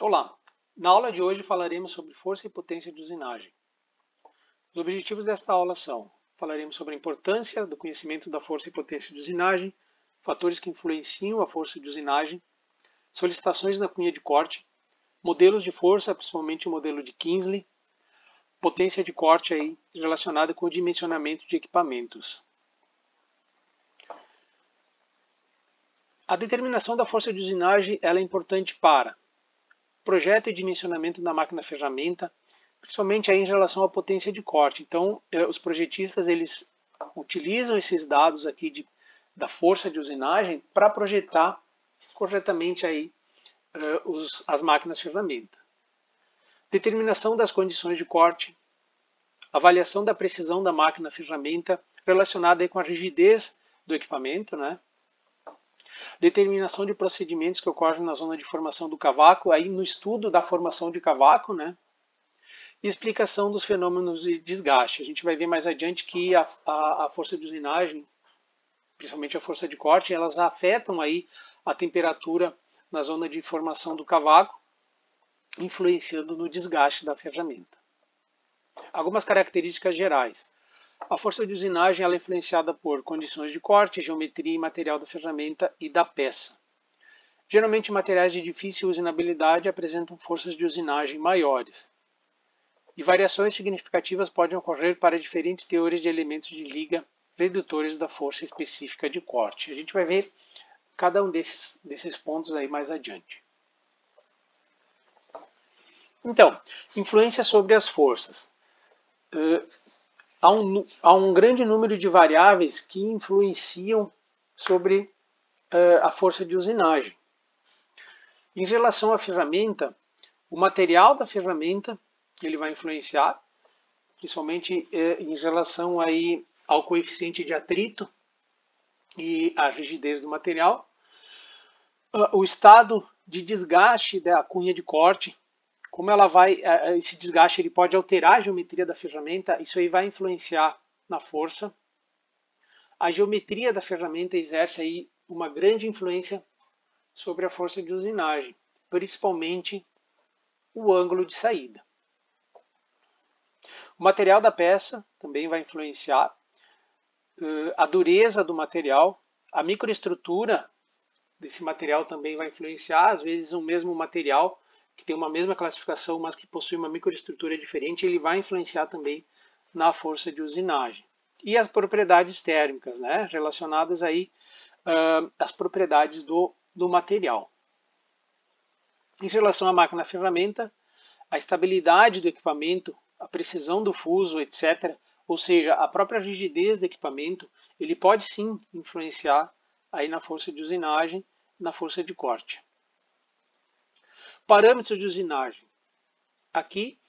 Olá! Na aula de hoje falaremos sobre força e potência de usinagem. Os objetivos desta aula são: falaremos sobre a importância do conhecimento da força e potência de usinagem, fatores que influenciam a força de usinagem, solicitações na cunha de corte, modelos de força, principalmente o modelo de Kinsley, potência de corte aí relacionada com o dimensionamento de equipamentos. A determinação da força de usinagem ela é importante para projeto e dimensionamento da máquina-ferramenta, principalmente aí em relação à potência de corte. Então, os projetistas eles utilizam esses dados aqui da força de usinagem para projetar corretamente aí, as máquinas-ferramenta. Determinação das condições de corte, avaliação da precisão da máquina-ferramenta relacionada aí com a rigidez do equipamento, né? Determinação de procedimentos que ocorrem na zona de formação do cavaco, aí no estudo da formação de cavaco, né? E explicação dos fenômenos de desgaste. A gente vai ver mais adiante que a força de usinagem, principalmente a força de corte, elas afetam aí a temperatura na zona de formação do cavaco, influenciando no desgaste da ferramenta. Algumas características gerais. A força de usinagem ela é influenciada por condições de corte, geometria e material da ferramenta e da peça. Geralmente, materiais de difícil usinabilidade apresentam forças de usinagem maiores. E variações significativas podem ocorrer para diferentes teores de elementos de liga redutores da força específica de corte. A gente vai ver cada um desses pontos aí mais adiante. Então, influência sobre as forças. Há um grande número de variáveis que influenciam sobre a força de usinagem. Em relação à ferramenta, o material da ferramenta ele vai influenciar, principalmente em relação aí ao coeficiente de atrito e a rigidez do material. O estado de desgaste da cunha de corte, como ela esse desgaste ele pode alterar a geometria da ferramenta, isso aí vai influenciar na força. A geometria da ferramenta exerce aí uma grande influência sobre a força de usinagem, principalmente o ângulo de saída. O material da peça também vai influenciar, a dureza do material, a microestrutura desse material também vai influenciar, às vezes o mesmo material que tem uma mesma classificação, mas que possui uma microestrutura diferente, ele vai influenciar também na força de usinagem. E as propriedades térmicas, né, relacionadas aí às propriedades do material. Em relação à máquina-ferramenta, a estabilidade do equipamento, a precisão do fuso, etc., ou seja, a própria rigidez do equipamento, ele pode sim influenciar aí na força de usinagem, na força de corte. Parâmetros de usinagem. Aqui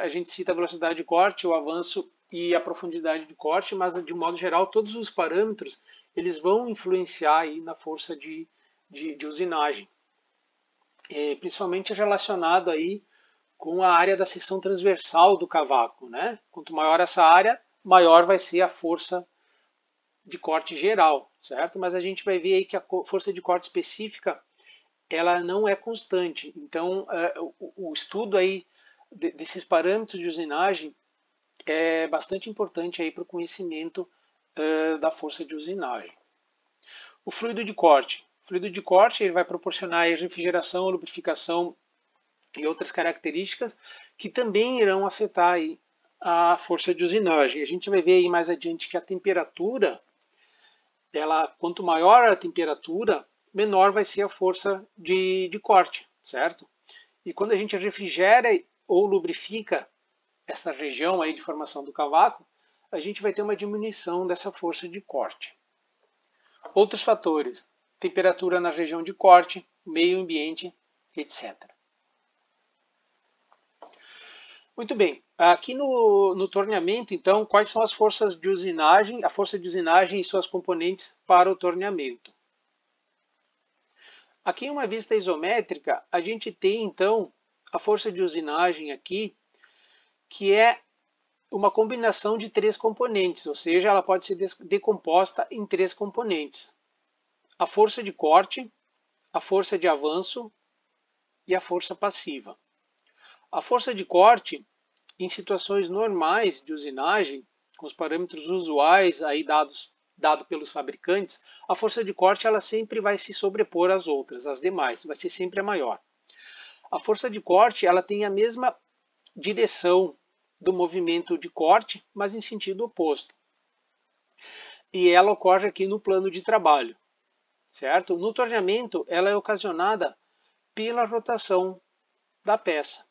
a gente cita a velocidade de corte, o avanço e a profundidade de corte, mas de modo geral todos os parâmetros eles vão influenciar aí na força de usinagem, principalmente relacionado aí com a área da seção transversal do cavaco, né? Quanto maior essa área, maior vai ser a força de corte geral, certo? Mas a gente vai ver aí que a força de corte específica ela não é constante. Então, o estudo aí desses parâmetros de usinagem é bastante importante aí para o conhecimento da força de usinagem. O fluido de corte. O fluido de corte ele vai proporcionar aí refrigeração, lubrificação e outras características que também irão afetar aí a força de usinagem. A gente vai ver aí mais adiante que a temperatura, quanto maior a temperatura, menor vai ser a força de corte, certo? E quando a gente refrigera ou lubrifica essa região aí de formação do cavaco, a gente vai ter uma diminuição dessa força de corte. Outros fatores, temperatura na região de corte, meio ambiente, etc. Muito bem, aqui no torneamento, então, quais são as forças de usinagem, a força de usinagem e suas componentes para o torneamento? Aqui em uma vista isométrica, a gente tem então a força de usinagem aqui, que é uma combinação de três componentes, ou seja, ela pode ser decomposta em três componentes. A força de corte, a força de avanço e a força passiva. A força de corte, em situações normais de usinagem, com os parâmetros usuais aí dado pelos fabricantes, a força de corte ela sempre vai se sobrepor às outras, às demais, vai ser sempre a maior. A força de corte ela tem a mesma direção do movimento de corte, mas em sentido oposto. E ela ocorre aqui no plano de trabalho, certo? No torneamento, ela é ocasionada pela rotação da peça.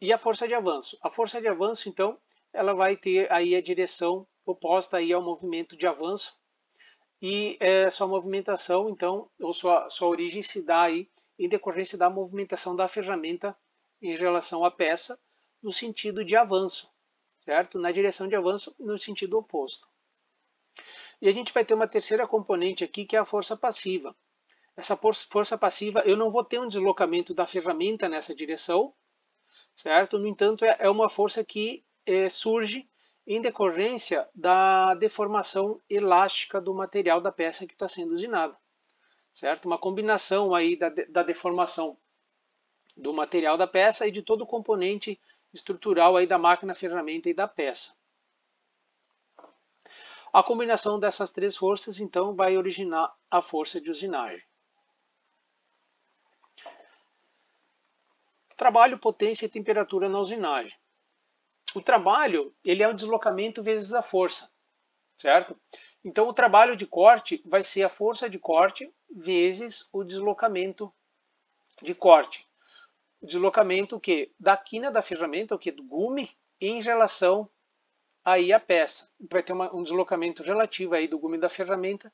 E a força de avanço? A força de avanço, então, ela vai ter aí a direção oposta aí ao movimento de avanço. E sua movimentação, então, ou sua origem se dá aí em decorrência da movimentação da ferramenta em relação à peça, no sentido de avanço, certo? Na direção de avanço, no sentido oposto. E a gente vai ter uma terceira componente aqui, que é a força passiva. Essa força passiva, eu não vou ter um deslocamento da ferramenta nessa direção, certo? No entanto, é uma força que surge em decorrência da deformação elástica do material da peça que está sendo usinada, certo? Uma combinação aí da deformação do material da peça e de todo o componente estrutural aí da máquina, ferramenta e da peça. A combinação dessas três forças, então, vai originar a força de usinagem. Trabalho, potência e temperatura na usinagem. O trabalho, ele é o deslocamento vezes a força, certo? Então, o trabalho de corte vai ser a força de corte vezes o deslocamento de corte. O deslocamento que da quina da ferramenta, o que do gume, em relação aí à peça. Vai ter um deslocamento relativo aí do gume da ferramenta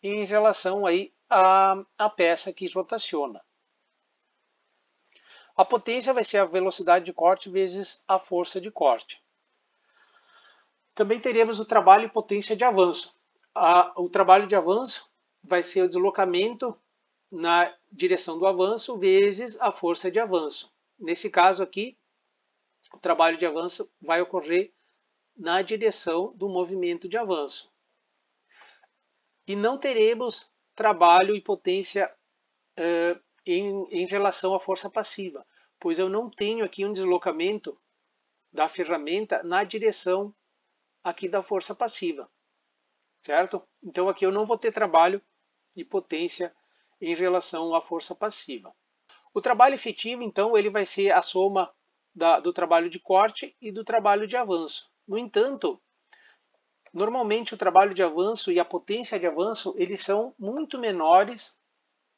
em relação aí à peça que rotaciona. A potência vai ser a velocidade de corte vezes a força de corte. Também teremos o trabalho e potência de avanço. O trabalho de avanço vai ser o deslocamento na direção do avanço vezes a força de avanço. Nesse caso aqui, o trabalho de avanço vai ocorrer na direção do movimento de avanço. E não teremos trabalho e potência em relação à força passiva, pois eu não tenho aqui um deslocamento da ferramenta na direção aqui da força passiva, certo? Então aqui eu não vou ter trabalho e potência em relação à força passiva. O trabalho efetivo, então, ele vai ser a soma do trabalho de corte e do trabalho de avanço. No entanto, normalmente o trabalho de avanço e a potência de avanço, eles são muito menores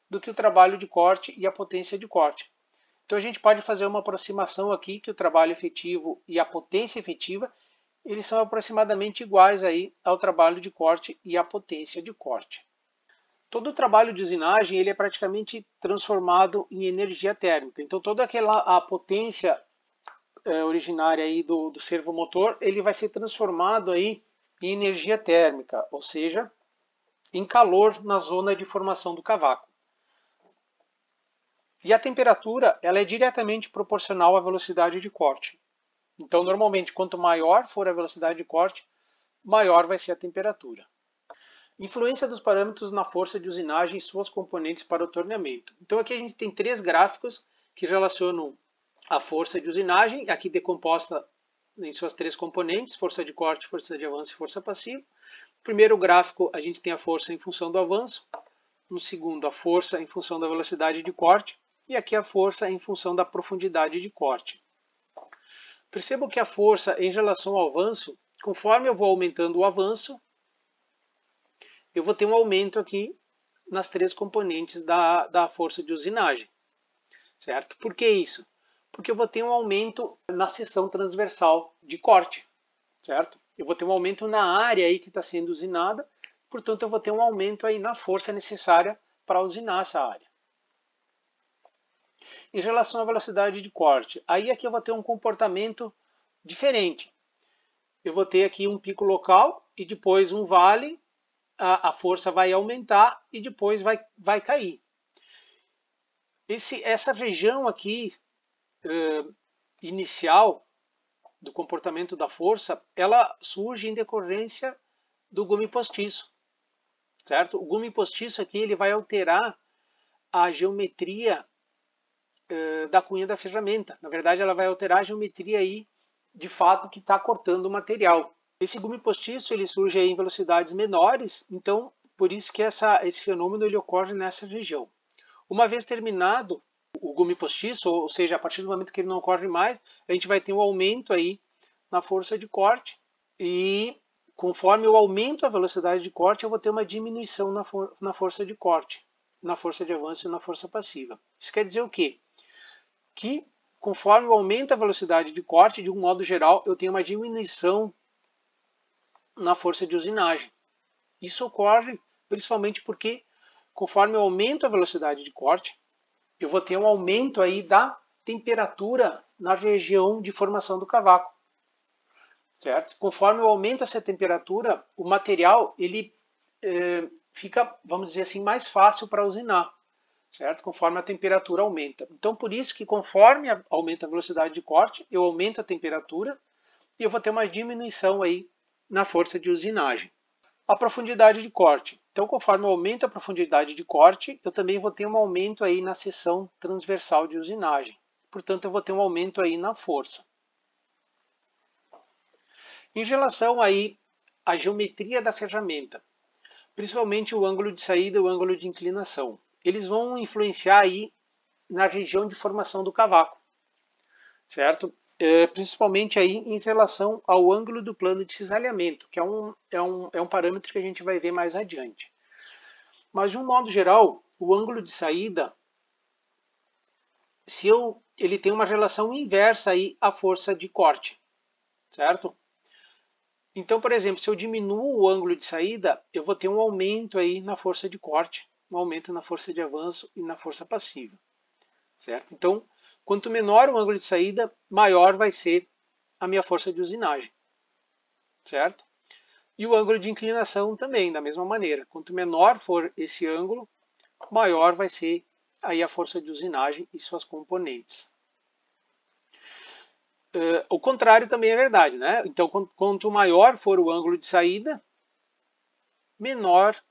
do que o trabalho de corte e a potência de corte. Então a gente pode fazer uma aproximação aqui que o trabalho efetivo e a potência efetiva, eles são aproximadamente iguais aí ao trabalho de corte e à potência de corte. Todo o trabalho de usinagem ele é praticamente transformado em energia térmica. Então toda a potência originária aí do servomotor, ele vai ser transformado aí em energia térmica, ou seja, em calor na zona de formação do cavaco. E a temperatura ela é diretamente proporcional à velocidade de corte. Então, normalmente, quanto maior for a velocidade de corte, maior vai ser a temperatura. Influência dos parâmetros na força de usinagem e suas componentes para o torneamento. Então, aqui a gente tem três gráficos que relacionam a força de usinagem, aqui decomposta em suas três componentes, força de corte, força de avanço e força passiva. No primeiro gráfico, a gente tem a força em função do avanço. No segundo, a força em função da velocidade de corte. E aqui a força em função da profundidade de corte. Percebam que a força em relação ao avanço, conforme eu vou aumentando o avanço, eu vou ter um aumento aqui nas três componentes da força de usinagem, certo? Por que isso? Porque eu vou ter um aumento na seção transversal de corte, certo? Eu vou ter um aumento na área aí que está sendo usinada, portanto eu vou ter um aumento aí na força necessária para usinar essa área. Em relação à velocidade de corte, aí aqui eu vou ter um comportamento diferente. Eu vou ter aqui um pico local e depois um vale, a força vai aumentar e depois vai cair. Essa região aqui inicial do comportamento da força, ela surge em decorrência do gume postiço, certo? O gume postiço aqui ele vai alterar a geometria da cunha da ferramenta. Na verdade, ela vai alterar a geometria aí, de fato, que está cortando o material. Esse gume postiço ele surge aí em velocidades menores, então por isso que esse fenômeno ele ocorre nessa região. Uma vez terminado o gume postiço, ou seja, a partir do momento que ele não ocorre mais, a gente vai ter um aumento aí na força de corte e conforme eu aumento a velocidade de corte, eu vou ter uma diminuição na força de corte, na força de avanço e na força passiva. Isso quer dizer o quê? Que conforme eu aumento a velocidade de corte, de um modo geral, eu tenho uma diminuição na força de usinagem. Isso ocorre principalmente porque, conforme eu aumento a velocidade de corte, eu vou ter um aumento aí da temperatura na região de formação do cavaco. Certo? Conforme eu aumento essa temperatura, o material ele fica, vamos dizer assim, mais fácil para usinar. Certo? Conforme a temperatura aumenta. Então, por isso que conforme aumenta a velocidade de corte, eu aumento a temperatura e eu vou ter uma diminuição aí na força de usinagem. A profundidade de corte. Então, conforme eu aumento a profundidade de corte, eu também vou ter um aumento aí na seção transversal de usinagem. Portanto, eu vou ter um aumento aí na força. Em relação aí à geometria da ferramenta, principalmente o ângulo de saída e o ângulo de inclinação, eles vão influenciar aí na região de formação do cavaco, certo? Principalmente aí em relação ao ângulo do plano de cisalhamento, que é um parâmetro que a gente vai ver mais adiante. Mas, de um modo geral, o ângulo de saída, ele tem uma relação inversa aí à força de corte, certo? Então, por exemplo, se eu diminuo o ângulo de saída, eu vou ter um aumento aí na força de corte, um aumento na força de avanço e na força passiva, certo? Então, quanto menor o ângulo de saída, maior vai ser a minha força de usinagem, certo? E o ângulo de inclinação também, da mesma maneira. Quanto menor for esse ângulo, maior vai ser aí a força de usinagem e suas componentes. O contrário também é verdade, né? Então, quanto maior for o ângulo de saída, menores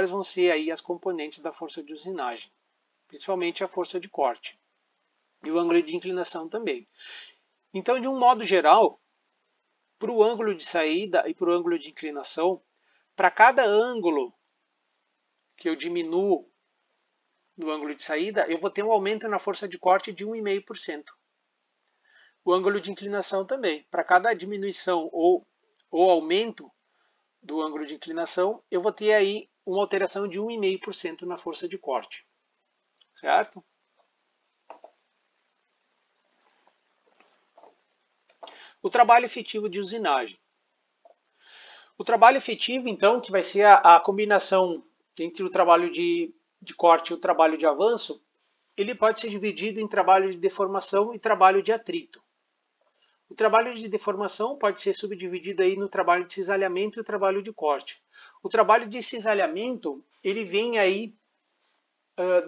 vão ser aí as componentes da força de usinagem, principalmente a força de corte e o ângulo de inclinação também. Então, de um modo geral, para o ângulo de saída e para o ângulo de inclinação, para cada ângulo que eu diminuo no ângulo de saída, eu vou ter um aumento na força de corte de 1,5%. O ângulo de inclinação também. Para cada diminuição ou aumento do ângulo de inclinação, eu vou ter aí uma alteração de 1,5% na força de corte. Certo? O trabalho efetivo de usinagem. O trabalho efetivo, então, que vai ser a combinação entre o trabalho de corte e o trabalho de avanço, ele pode ser dividido em trabalho de deformação e trabalho de atrito. O trabalho de deformação pode ser subdividido aí no trabalho de cisalhamento e o trabalho de corte. O trabalho de cisalhamento, ele vem aí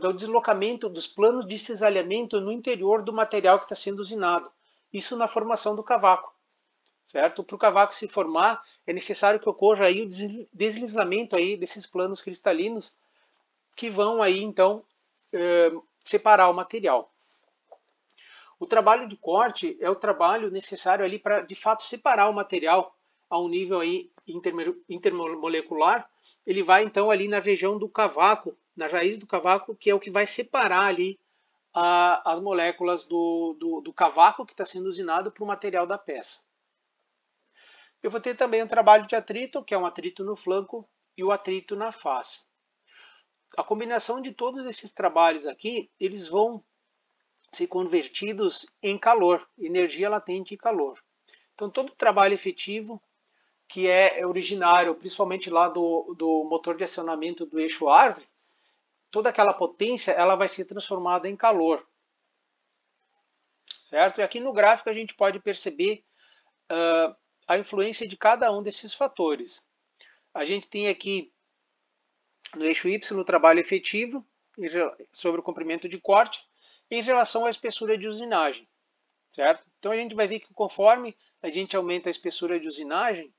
do deslocamento dos planos de cisalhamento no interior do material que está sendo usinado. Isso na formação do cavaco, certo? Para o cavaco se formar, é necessário que ocorra aí o deslizamento aí desses planos cristalinos que vão aí, então, separar o material. O trabalho de corte é o trabalho necessário ali para, de fato, separar o material a um nível aí intermolecular. Ele vai, então, ali na região do cavaco, na raiz do cavaco, que é o que vai separar ali as moléculas do cavaco que está sendo usinado para o material da peça. Eu vou ter também um trabalho de atrito, que é um atrito no flanco e o atrito na face. A combinação de todos esses trabalhos aqui, eles vão ser convertidos em calor, energia latente e calor. Então, todo o trabalho efetivo que é originário, principalmente lá do motor de acionamento do eixo árvore, toda aquela potência ela vai ser transformada em calor. Certo? E aqui no gráfico a gente pode perceber a influência de cada um desses fatores. A gente tem aqui no eixo Y o trabalho efetivo sobre o comprimento de corte, em relação à espessura de usinagem, certo? Então a gente vai ver que conforme a gente aumenta a espessura de usinagem,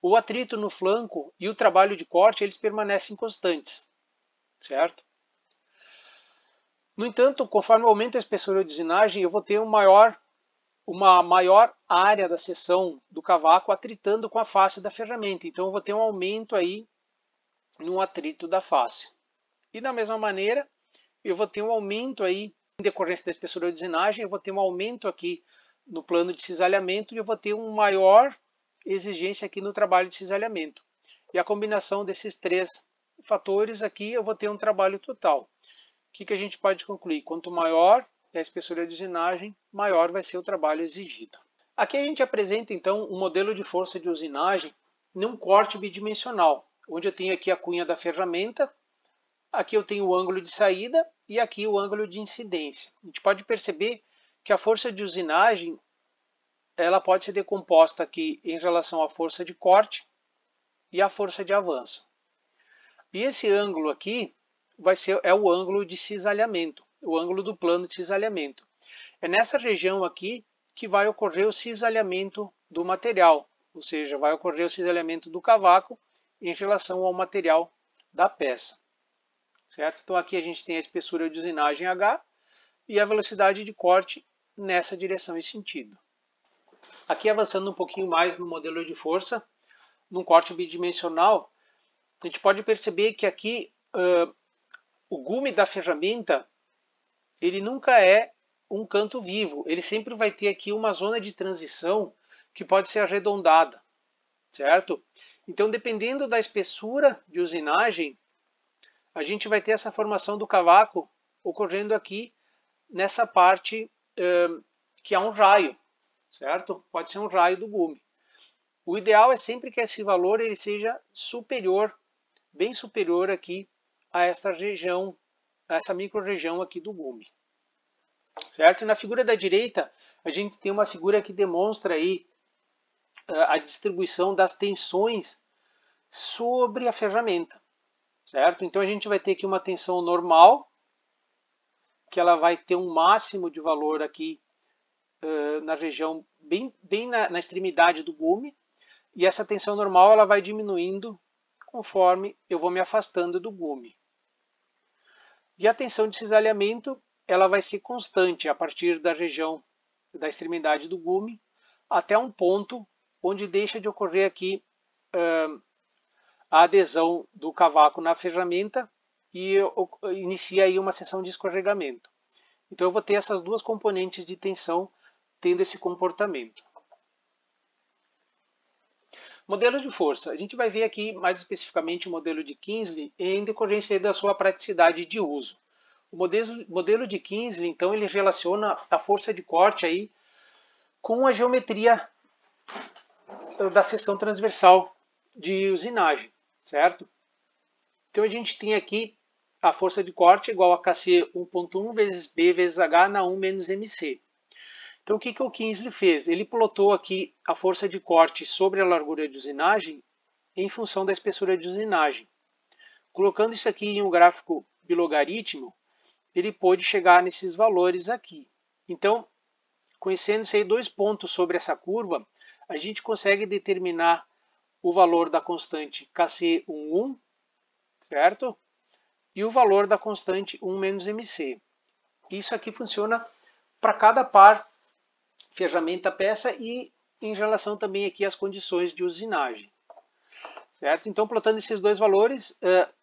o atrito no flanco e o trabalho de corte eles permanecem constantes, certo? No entanto, conforme aumenta a espessura de usinagem, eu vou ter uma maior área da seção do cavaco atritando com a face da ferramenta. Então eu vou ter um aumento aí no atrito da face. E da mesma maneira, eu vou ter um aumento aí, em decorrência da espessura de usinagem, eu vou ter um aumento aqui no plano de cisalhamento e eu vou ter uma maior exigência aqui no trabalho de cisalhamento. E a combinação desses três fatores aqui, eu vou ter um trabalho total. O que a gente pode concluir? Quanto maior é a espessura de usinagem, maior vai ser o trabalho exigido. Aqui a gente apresenta então um modelo de força de usinagem num corte bidimensional, onde eu tenho aqui a cunha da ferramenta, aqui eu tenho o ângulo de saída e aqui o ângulo de incidência. A gente pode perceber que a força de usinagem ela pode ser decomposta aqui em relação à força de corte e à força de avanço. E esse ângulo aqui é o ângulo de cisalhamento, o ângulo do plano de cisalhamento. É nessa região aqui que vai ocorrer o cisalhamento do material, ou seja, vai ocorrer o cisalhamento do cavaco em relação ao material da peça. Certo? Então aqui a gente tem a espessura de usinagem H e a velocidade de corte nessa direção e sentido. Aqui avançando um pouquinho mais no modelo de força, num corte bidimensional, a gente pode perceber que aqui o gume da ferramenta ele nunca é um canto vivo, ele sempre vai ter aqui uma zona de transição que pode ser arredondada, certo? Então, dependendo da espessura de usinagem, a gente vai ter essa formação do cavaco ocorrendo aqui nessa parte que é um raio, certo? Pode ser um raio do gume. O ideal é sempre que esse valor ele seja superior, bem superior aqui a esta região, a essa micro-região aqui do gume. Certo? E na figura da direita, a gente tem uma figura que demonstra aí a distribuição das tensões sobre a ferramenta. Certo? Então a gente vai ter aqui uma tensão normal, que ela vai ter um máximo de valor aqui na região, bem na extremidade do gume, e essa tensão normal ela vai diminuindo conforme eu vou me afastando do gume. E a tensão de cisalhamento ela vai ser constante a partir da região da extremidade do gume até um ponto onde deixa de ocorrer aqui a adesão do cavaco na ferramenta e inicia aí uma seção de escorregamento. Então eu vou ter essas duas componentes de tensão tendo esse comportamento. Modelo de força. A gente vai ver aqui mais especificamente o modelo de Kingsley em decorrência da sua praticidade de uso. O modelo de Kingsley, então, ele relaciona a força de corte aí com a geometria da seção transversal de usinagem, certo? Então a gente tem aqui a força de corte igual a Kc 1.1 vezes B vezes H na 1 menos MC. Então o que o Kingsley fez? Ele plotou aqui a força de corte sobre a largura de usinagem em função da espessura de usinagem. Colocando isso aqui em um gráfico bilogaritmo, ele pôde chegar nesses valores aqui. Então, conhecendo-se aí dois pontos sobre essa curva, a gente consegue determinar o valor da constante Kc11, certo? E o valor da constante 1 menos MC. Isso aqui funciona para cada par ferramenta-peça e em relação também aqui às condições de usinagem. Certo? Então, plotando esses dois valores,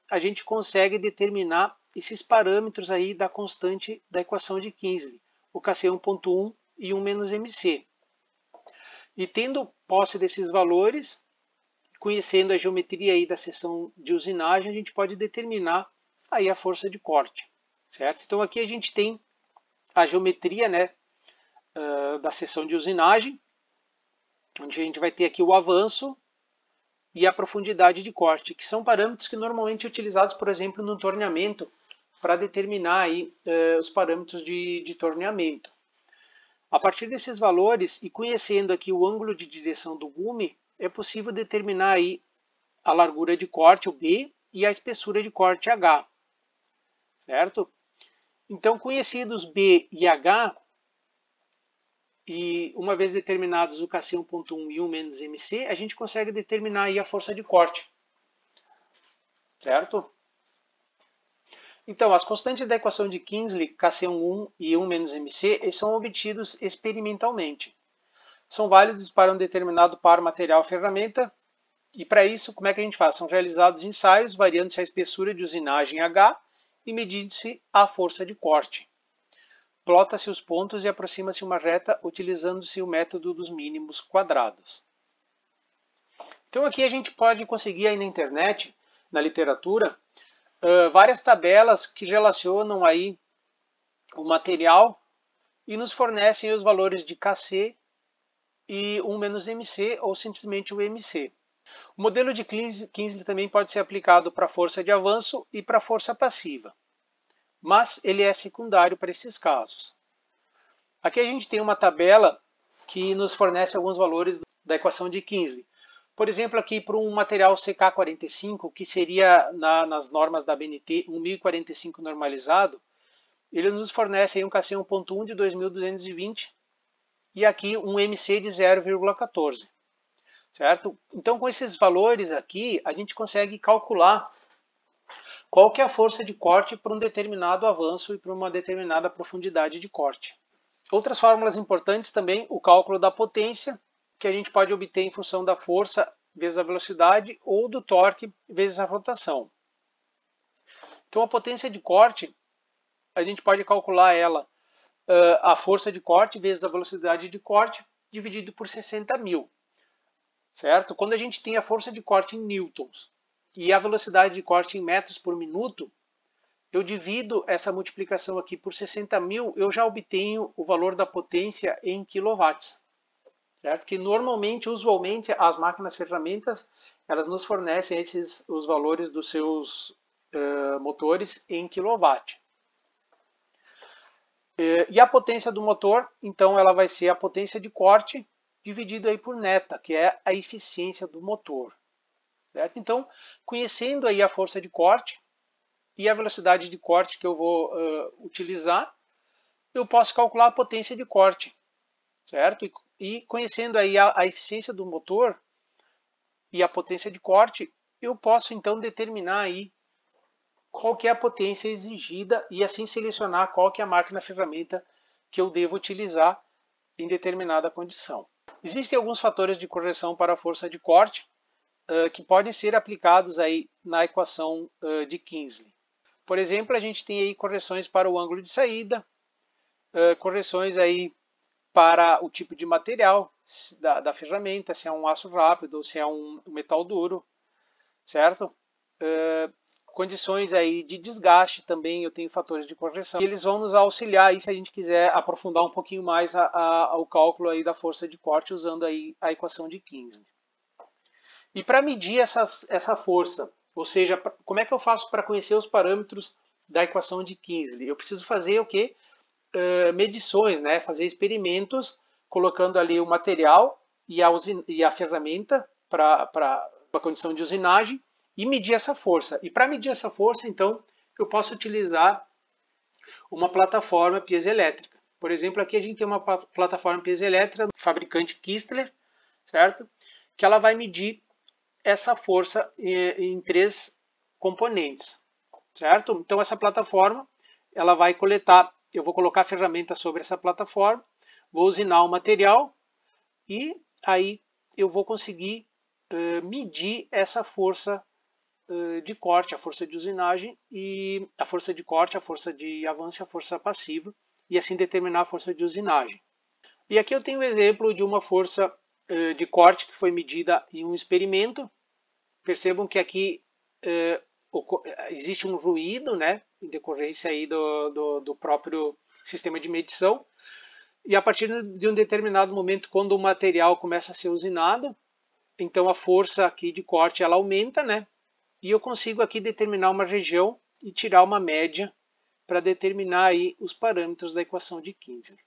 a gente consegue determinar esses parâmetros aí da constante da equação de Kingsley, o Kc 1.1 e 1 menos MC. E tendo posse desses valores, conhecendo a geometria aí da seção de usinagem, a gente pode determinar aí a força de corte. Certo? Então aqui a gente tem a geometria, né, da seção de usinagem, onde a gente vai ter aqui o avanço e a profundidade de corte, que são parâmetros que normalmente utilizados, por exemplo, no torneamento, para determinar aí, os parâmetros de torneamento. A partir desses valores e conhecendo aqui o ângulo de direção do gume, é possível determinar aí a largura de corte, o B, e a espessura de corte, H. Certo? Então, conhecidos B e H, e uma vez determinados o Kc 1.1 e 1 menos MC, a gente consegue determinar aí a força de corte. Certo? Então, as constantes da equação de Kingsley, Kc11 e 1 menos mc, eles são obtidos experimentalmente. São válidos para um determinado par material-ferramenta, e para isso, como é que a gente faz? São realizados ensaios, variando-se a espessura de usinagem H e medindo-se a força de corte. Plota-se os pontos e aproxima-se uma reta utilizando-se o método dos mínimos quadrados. Então aqui a gente pode conseguir aí na internet, na literatura, várias tabelas que relacionam aí o material e nos fornecem os valores de Kc e 1 menos mc ou simplesmente o mc. O modelo de Kingsley também pode ser aplicado para força de avanço e para força passiva, mas ele é secundário para esses casos. Aqui a gente tem uma tabela que nos fornece alguns valores da equação de Kingsley. Por exemplo, aqui para um material CK45, que seria nas normas da BNT 1045 normalizado, ele nos fornece aí um Kc 1.1 de 2220 e aqui um MC de 0,14. Certo? Então, com esses valores aqui, a gente consegue calcular qual que é a força de corte para um determinado avanço e para uma determinada profundidade de corte. Outras fórmulas importantes também, o cálculo da potência, que a gente pode obter em função da força vezes a velocidade ou do torque vezes a rotação. Então, a potência de corte, a gente pode calcular ela, a força de corte vezes a velocidade de corte, dividido por 60.000. Certo? Quando a gente tem a força de corte em newtons e a velocidade de corte em metros por minuto, eu divido essa multiplicação aqui por 60.000, eu já obtenho o valor da potência em quilowatts. Certo? Que normalmente, usualmente, as máquinas ferramentas, elas nos fornecem os valores dos seus motores em quilowatt. E a potência do motor, então, ela vai ser a potência de corte dividido aí por neta, que é a eficiência do motor. Certo? Então, conhecendo aí a força de corte e a velocidade de corte que eu vou utilizar, eu posso calcular a potência de corte. Certo? E conhecendo aí a eficiência do motor e a potência de corte, eu posso então determinar aí qual que é a potência exigida e assim selecionar qual que é a máquina ferramenta que eu devo utilizar em determinada condição. Existem alguns fatores de correção para a força de corte que podem ser aplicados aí na equação de Kingsley. Por exemplo, a gente tem aí correções para o ângulo de saída, correções aí para o tipo de material da ferramenta, se é um aço rápido ou se é um metal duro, certo? Condições aí de desgaste também, eu tenho fatores de correção. E eles vão nos auxiliar aí se a gente quiser aprofundar um pouquinho mais o cálculo aí da força de corte usando aí a equação de Kingsley. E para medir essa força, ou seja, como é que eu faço para conhecer os parâmetros da equação de Kingsley? Eu preciso fazer o quê? Medições, né? Fazer experimentos colocando ali o material e a ferramenta para a condição de usinagem e medir essa força. E para medir essa força, então, eu posso utilizar uma plataforma piezoelétrica. Por exemplo, aqui a gente tem uma plataforma piezoelétrica do fabricante Kistler, certo? Que ela vai medir essa força em 3 componentes, certo? Então essa plataforma, ela vai coletar, eu vou colocar a ferramenta sobre essa plataforma, vou usinar o material e aí eu vou conseguir medir essa força de corte, a força de usinagem e a força de corte, a força de avanço e a força passiva e assim determinar a força de usinagem. E aqui eu tenho um exemplo de uma força de corte que foi medida em um experimento. Percebam que aqui existe um ruído, né, em decorrência aí do próprio sistema de medição. E a partir de um determinado momento, quando o material começa a ser usinado, então a força aqui de corte ela aumenta, né? E eu consigo aqui determinar uma região e tirar uma média para determinar aí os parâmetros da equação de Kingsley.